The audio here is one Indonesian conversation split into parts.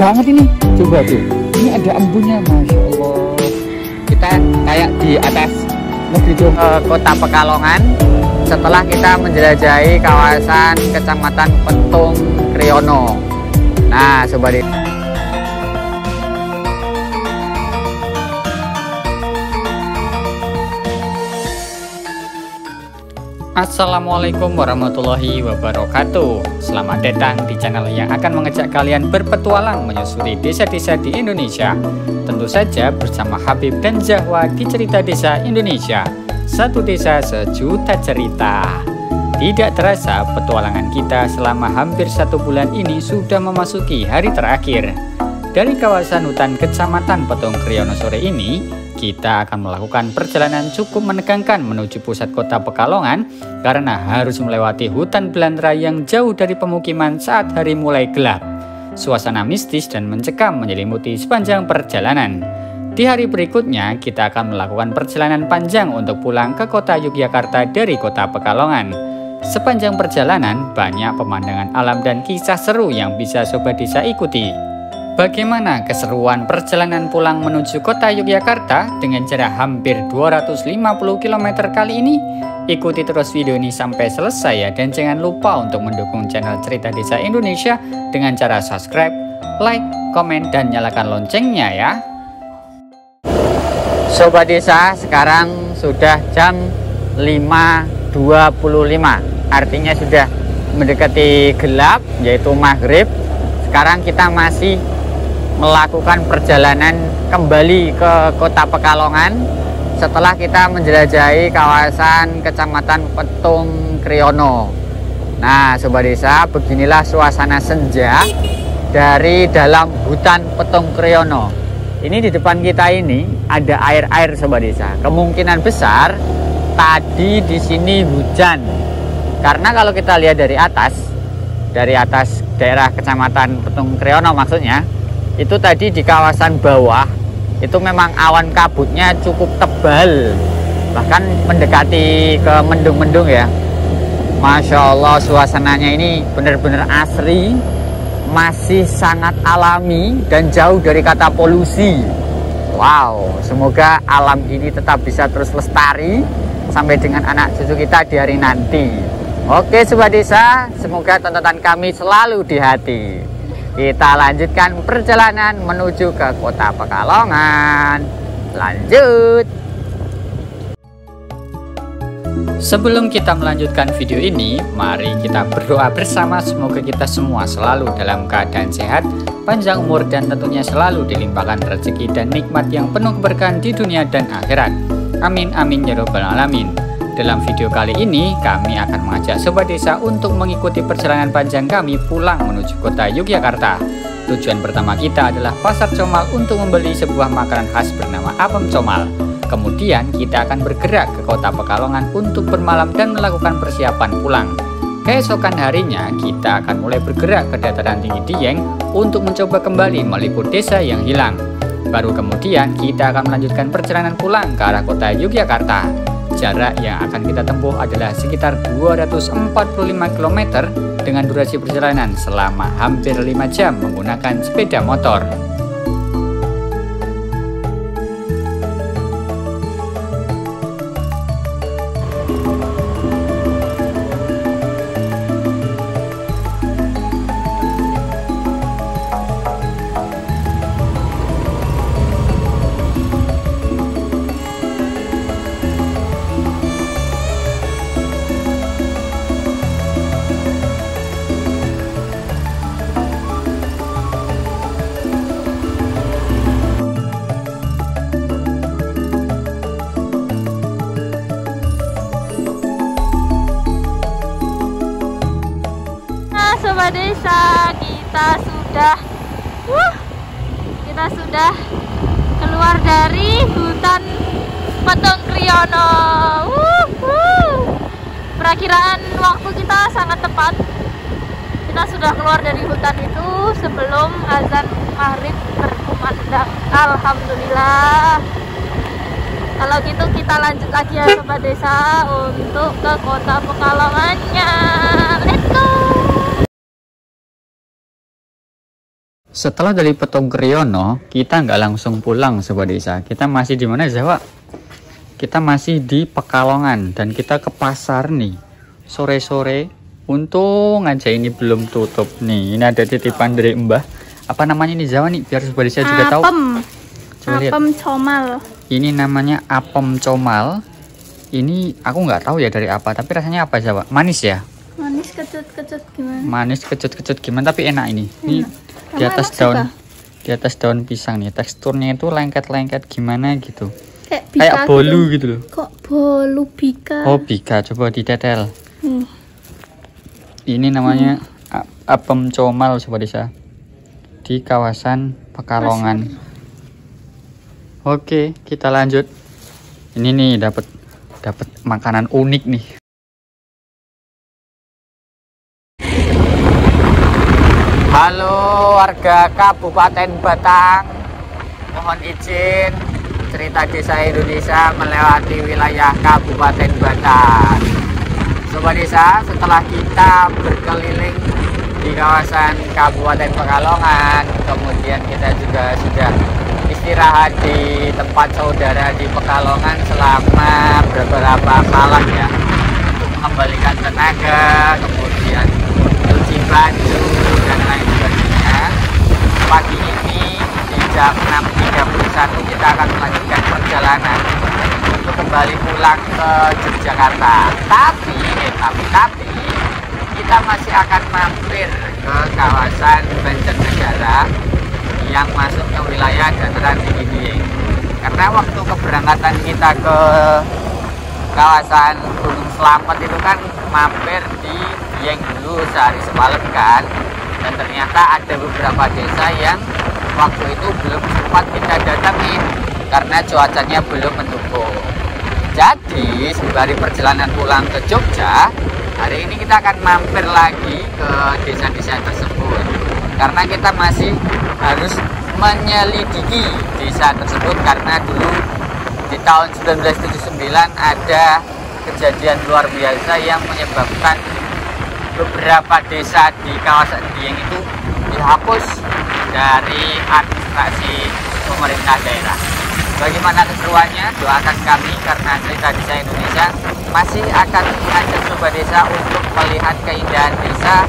banget ini. Coba tuh, ini ada embunnya, Masya Allah. Kita kayak di atas menuju ke kota Pekalongan setelah kita menjelajahi kawasan Kecamatan Petung Kriyono. Nah, Sobat Desa, Assalamualaikum warahmatullahi wabarakatuh. Selamat datang di channel yang akan mengajak kalian berpetualang menyusuri desa-desa di Indonesia. Tentu saja bersama Habib dan Zahwa di Cerita Desa Indonesia. Satu desa sejuta cerita. Tidak terasa petualangan kita selama hampir 1 bulan ini sudah memasuki hari terakhir. Dari kawasan hutan Kecamatan Petung Kriyono sore ini, kita akan melakukan perjalanan cukup menegangkan menuju pusat kota Pekalongan karena harus melewati hutan belantara yang jauh dari pemukiman saat hari mulai gelap. Suasana mistis dan mencekam menyelimuti sepanjang perjalanan. Di hari berikutnya, kita akan melakukan perjalanan panjang untuk pulang ke kota Yogyakarta dari kota Pekalongan. Sepanjang perjalanan, banyak pemandangan alam dan kisah seru yang bisa Sobat Desa ikuti. Bagaimana keseruan perjalanan pulang menuju kota Yogyakarta dengan jarak hampir 250 km kali ini? Ikuti terus video ini sampai selesai ya, dan jangan lupa untuk mendukung channel Cerita Desa Indonesia dengan cara subscribe, like, komen, dan nyalakan loncengnya ya. Sobat Desa, sekarang sudah jam 5.25, artinya sudah mendekati gelap, yaitu maghrib. Sekarang kita masih melakukan perjalanan kembali ke kota Pekalongan setelah kita menjelajahi kawasan Kecamatan Petung Kriyono. Nah, Sobat Desa, beginilah suasana senja dari dalam hutan Petung Kriyono. Ini di depan kita ini ada air-air, Sobat Desa. Kemungkinan besar tadi di sini hujan. Karena kalau kita lihat dari atas daerah Kecamatan Petung Kriyono maksudnya, itu tadi di kawasan bawah itu memang awan kabutnya cukup tebal, bahkan mendekati ke mendung-mendung ya. Masya Allah, suasananya ini benar-benar asri, masih sangat alami dan jauh dari kata polusi. Wow, semoga alam ini tetap bisa terus lestari sampai dengan anak cucu kita di hari nanti. Oke Sobat Desa, semoga tontonan kami selalu di hati. Kita lanjutkan perjalanan menuju ke kota Pekalongan. Lanjut. Sebelum kita melanjutkan video ini, mari kita berdoa bersama semoga kita semua selalu dalam keadaan sehat, panjang umur, dan tentunya selalu dilimpahkan rezeki dan nikmat yang penuh keberkahan di dunia dan akhirat. Amin amin ya robbal alamin. Dalam video kali ini, kami akan mengajak Sobat Desa untuk mengikuti perjalanan panjang kami pulang menuju kota Yogyakarta. Tujuan pertama kita adalah Pasar Comal untuk membeli sebuah makanan khas bernama apem comal. Kemudian kita akan bergerak ke kota Pekalongan untuk bermalam dan melakukan persiapan pulang. Keesokan harinya, kita akan mulai bergerak ke dataran tinggi Dieng untuk mencoba kembali meliput desa yang hilang. Baru kemudian kita akan melanjutkan perjalanan pulang ke arah kota Yogyakarta. Jarak yang akan kita tempuh adalah sekitar 245 km dengan durasi perjalanan selama hampir 5 jam menggunakan sepeda motor. Sobat Desa, kita sudah keluar dari hutan Petung Kriyono. Perakiraan waktu kita sangat tepat. Kita sudah keluar dari hutan itu sebelum azan maghrib berkumandang. Alhamdulillah. Kalau gitu kita lanjut lagi ya Sobat Desa untuk ke kota Pekalongannya. Let's go. Setelah dari Petonggeriono, kita nggak langsung pulang Sobat Desa. Kita masih di mana Jawa? Kita masih di Pekalongan dan kita ke pasar nih. Sore-sore, untung aja ini belum tutup nih. Ini ada titipan dari Mbah. Apa namanya nih Jawa nih? Biar Sobat Desa juga tahu. Apem comal. Ini namanya apem comal. Ini aku nggak tahu ya dari apa, tapi rasanya apa Jawa? Manis ya? Manis kecut-kecut gimana? Manis kecut-kecut gimana? Tapi enak ini. Ini di atas daun pisang nih. Teksturnya itu lengket-lengket gimana gitu. Kayak bolu gitu loh. Kok bolu bika? Oh bika, coba ditetel. Ini namanya apem comal Sobat Desa. Di kawasan Pekalongan. Oke, kita lanjut. Ini nih dapat makanan unik nih. Halo warga Kabupaten Batang. Mohon izin cerita desa Indonesia melewati wilayah Kabupaten Batang. Sobat Desa, setelah kita berkeliling di kawasan Kabupaten Pekalongan, kemudian kita juga sudah istirahat di tempat saudara di Pekalongan selama beberapa malam ya, untuk mengembalikan tenaga, kemudian cuci baju dan lain sebagainya. Pagi ini di jam 6.31 kita akan melanjutkan perjalanan untuk kembali pulang ke Yogyakarta. Tapi kita masih akan mampir ke kawasan Banjarnegara yang masuk ke wilayah dataran tinggi Dieng. Karena waktu keberangkatan kita ke kawasan Gunung Slamet itu kan mampir di Dieng dulu sehari semalam kan, dan ternyata ada beberapa desa yang waktu itu belum sempat kita datangin karena cuacanya belum mendukung. Jadi sembari perjalanan pulang ke Jogja, hari ini kita akan mampir lagi ke desa-desa tersebut karena kita masih harus menyelidiki desa tersebut, karena dulu di tahun 1979 ada kejadian luar biasa yang menyebabkan beberapa desa di kawasan Dieng itu dihapus dari administrasi pemerintah daerah. Bagaimana keseruannya? Doakan kami, karena cerita desa Indonesia masih akan mengajak Sobat Desa untuk melihat keindahan desa,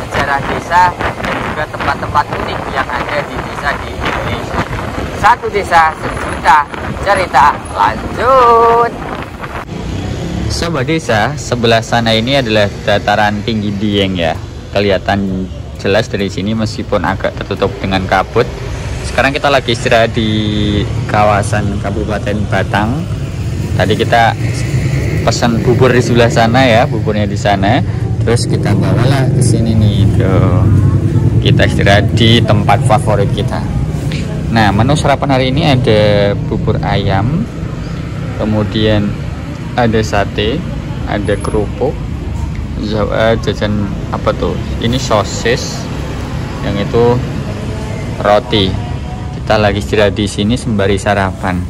sejarah desa, dan juga tempat-tempat unik yang ada di desa di Indonesia. Satu desa, sejuta cerita. Lanjut. Sobat Desa, sebelah sana ini adalah dataran tinggi Dieng ya. Kelihatan jelas dari sini meskipun agak tertutup dengan kabut. Sekarang kita lagi istirahat di kawasan Kabupaten Batang. Tadi kita pesan bubur di sebelah sana ya, buburnya di sana. Terus kita bawalah ke sini nih, tuh. Kita istirahat di tempat favorit kita. Nah, menu sarapan hari ini ada bubur ayam, kemudian ada sate, ada kerupuk, jajan apa tuh? Ini sosis, yang itu roti. Kita lagi istirahat di sini sembari sarapan.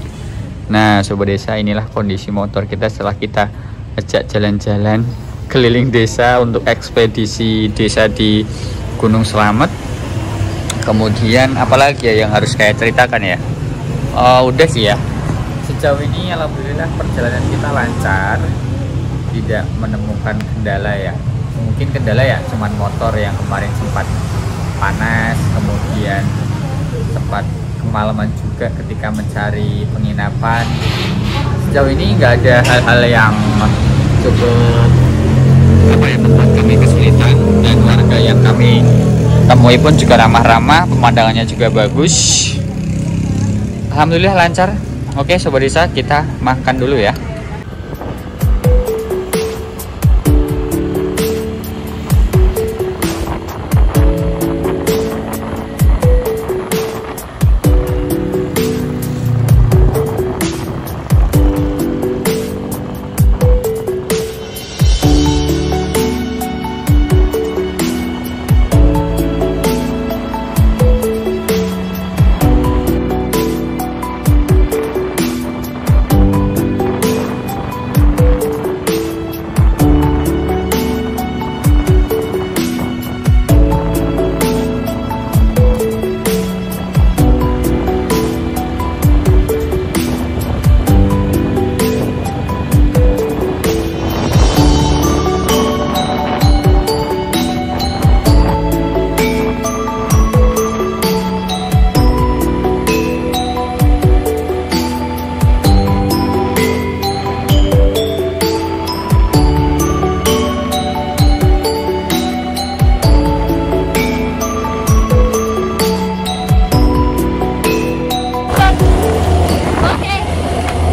Nah, Sobat Desa, inilah kondisi motor kita setelah kita ajak jalan-jalan keliling desa untuk ekspedisi desa di Gunung Slamet. Kemudian apalagi ya yang harus saya ceritakan ya? Udah sih ya. Sejauh ini alhamdulillah perjalanan kita lancar, tidak menemukan kendala ya. Mungkin kendala ya cuman motor yang kemarin sempat panas, kemudian sempat kemalaman juga ketika mencari penginapan. Sejauh ini nggak ada hal-hal yang cukup membuat kami kesulitan, dan warga yang kami temui pun juga ramah-ramah, pemandangannya juga bagus. Alhamdulillah lancar. Oke Sobat Desa, kita makan dulu ya.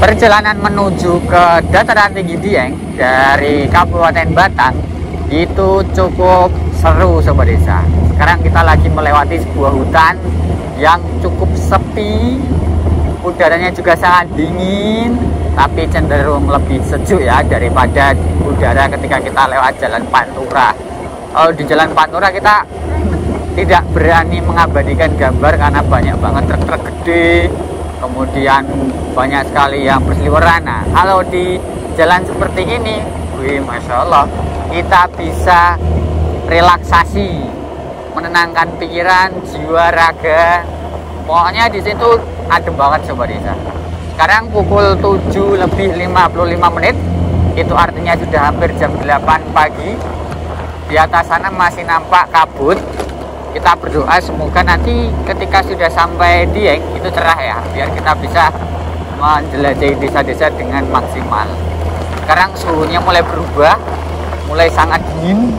Perjalanan menuju ke dataran tinggi Dieng dari Kabupaten Batang itu cukup seru sobat desa. Sekarang kita lagi melewati sebuah hutan yang cukup sepi, udaranya juga sangat dingin, tapi cenderung lebih sejuk ya daripada udara ketika kita lewat jalan Pantura. Kalau di jalan Pantura kita tidak berani mengabadikan gambar karena banyak banget truk-truk gede, kemudian banyak sekali yang berseliweran. Nah, kalau di jalan seperti ini, wih, masya Allah, kita bisa relaksasi, menenangkan pikiran, jiwa, raga. Pokoknya di situ adem banget sobat desa. Sekarang pukul 7:55, itu artinya sudah hampir jam 8 pagi. Di atas sana masih nampak kabut. Kita berdoa semoga nanti ketika sudah sampai Dieng itu cerah ya, biar kita bisa menjelajahi desa-desa dengan maksimal. Sekarang suhunya mulai berubah, mulai sangat dingin,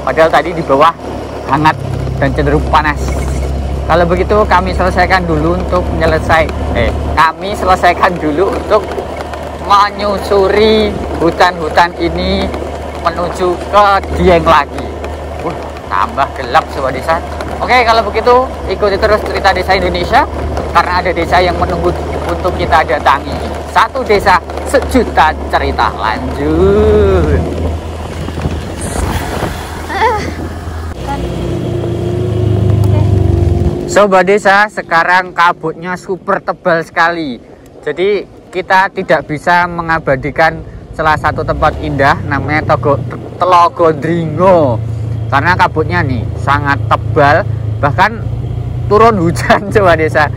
padahal tadi di bawah hangat dan cenderung panas. Kalau begitu kami selesaikan dulu untuk menyusuri hutan-hutan ini menuju ke Dieng lagi. Tambah gelap sobat desa. Oke, kalau begitu ikuti terus cerita desa Indonesia, karena ada desa yang menunggu untuk kita datangi. Satu desa, sejuta cerita. Lanjut. Sobat desa, sekarang kabutnya super tebal sekali. Jadi kita tidak bisa mengabadikan salah satu tempat indah namanya Telaga Dringo. Karena kabutnya nih sangat tebal, bahkan turun hujan coba desa.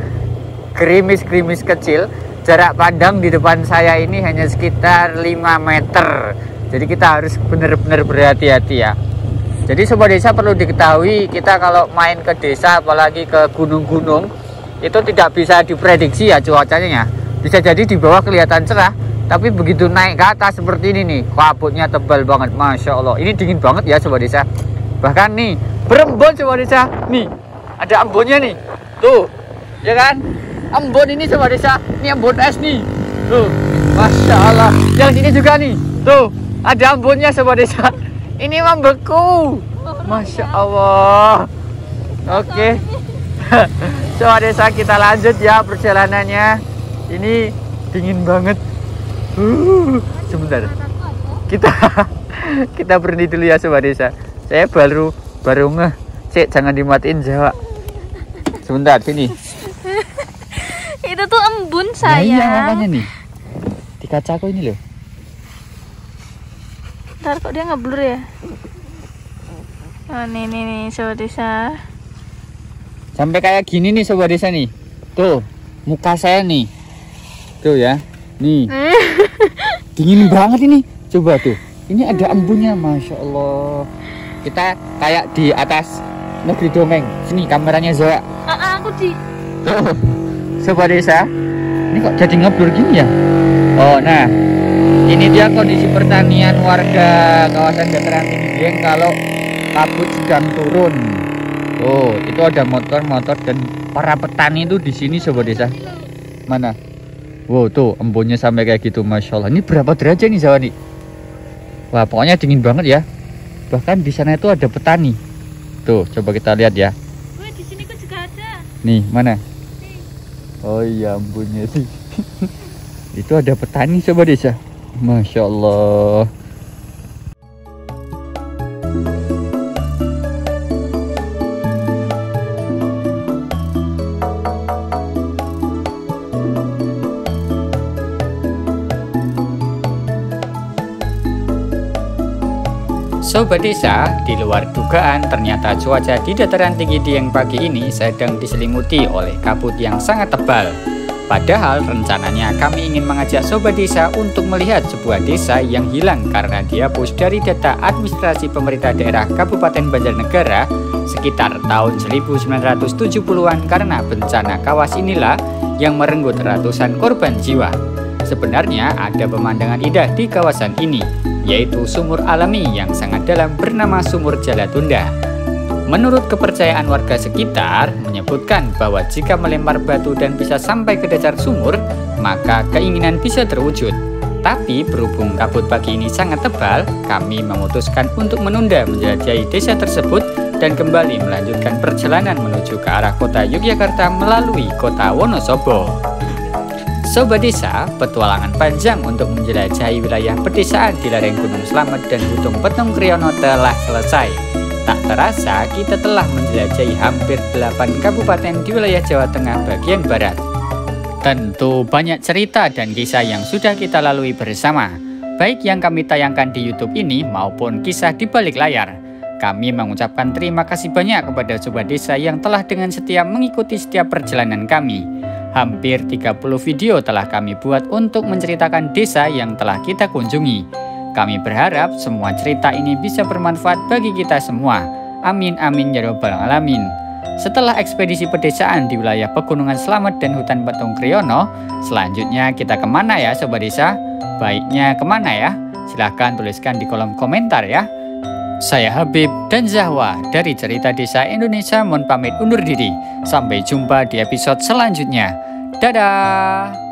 Gerimis-gerimis kecil, jarak pandang di depan saya ini hanya sekitar 5 meter. Jadi kita harus benar-benar berhati-hati ya. Jadi sobat desa perlu diketahui, kita kalau main ke desa apalagi ke gunung-gunung itu tidak bisa diprediksi ya cuacanya ya. Bisa jadi di bawah kelihatan cerah, tapi begitu naik ke atas seperti ini nih, kabutnya tebal banget, masya Allah. Ini dingin banget ya sobat desa. Bahkan nih berembun sobat desa, nih ada embunnya nih, tuh ya kan, embun ini sobat desa, ini embun es nih, tuh masya Allah. Yang sini juga nih, tuh ada embunnya sobat desa, ini membeku, masya Allah. Oke. Sobat desa, kita lanjut ya perjalanannya. Ini dingin banget. Sebentar, kita berhenti dulu ya sobat desa. Saya baru ngeh. Cek, jangan dimatiin Jawa. Sebentar, sini. Itu tuh embun saya. Nah, iya makanya nih. Di kacaku ini loh. Ntar kok dia ngeblur ya? Oh, nih sobat desa. Sampai kayak gini nih sobat desa nih. Tuh, muka saya nih. Tuh ya. Nih. Dingin banget ini. Coba tuh. Ini ada embunnya, masya Allah. Kita kayak di atas negeri dongeng. Sini kameranya Zoya. Aku di. Tuh, sobat desa. Ini kok jadi ngeblur gini ya? Oh, nah. Ini dia kondisi pertanian warga kawasan dataran tinggi Dieng kalau kabut sedang turun. Oh, itu ada motor-motor dan para petani itu di sini sobat desa. Mana? Wow, tuh embunnya sampai kayak gitu, masya Allah. Ini berapa derajat nih Jawa nih? Wah, pokoknya dingin banget ya. Bahkan di sana itu ada petani. Tuh, coba kita lihat ya. Wih, di sini kok juga ada. Nih, mana? Oh iya, embunnya sih. Itu ada petani sobat desa. Masya Allah. Sobat desa, di luar dugaan ternyata cuaca di dataran tinggi Dieng pagi ini sedang diselimuti oleh kabut yang sangat tebal. Padahal rencananya kami ingin mengajak sobat desa untuk melihat sebuah desa yang hilang karena dihapus dari data administrasi pemerintah daerah Kabupaten Banjarnegara sekitar tahun 1970-an karena bencana kawas inilah yang merenggut ratusan korban jiwa. Sebenarnya ada pemandangan indah di kawasan ini, yaitu sumur alami yang sangat dalam bernama Sumur Jalatunda. Menurut kepercayaan warga sekitar, menyebutkan bahwa jika melempar batu dan bisa sampai ke dasar sumur, maka keinginan bisa terwujud. Tapi berhubung kabut pagi ini sangat tebal, kami memutuskan untuk menunda menjelajahi desa tersebut dan kembali melanjutkan perjalanan menuju ke arah kota Yogyakarta melalui kota Wonosobo. Sobat Desa, petualangan panjang untuk menjelajahi wilayah pedesaan di lereng Gunung Slamet dan Hutung Petung Kriyono telah selesai. Tak terasa kita telah menjelajahi hampir 8 kabupaten di wilayah Jawa Tengah bagian barat. Tentu banyak cerita dan kisah yang sudah kita lalui bersama, baik yang kami tayangkan di YouTube ini maupun kisah di balik layar. Kami mengucapkan terima kasih banyak kepada Sobat Desa yang telah dengan setia mengikuti setiap perjalanan kami. Hampir 30 video telah kami buat untuk menceritakan desa yang telah kita kunjungi. Kami berharap semua cerita ini bisa bermanfaat bagi kita semua. Amin amin ya robbal alamin. Setelah ekspedisi pedesaan di wilayah Pegunungan Slamet dan Hutan Petung Kriyono, selanjutnya kita kemana ya Sobat Desa? Baiknya kemana ya? Silahkan tuliskan di kolom komentar ya. Saya Habib dan Zahwa dari Cerita Desa Indonesia mohon pamit undur diri. Sampai jumpa di episode selanjutnya. Dadah!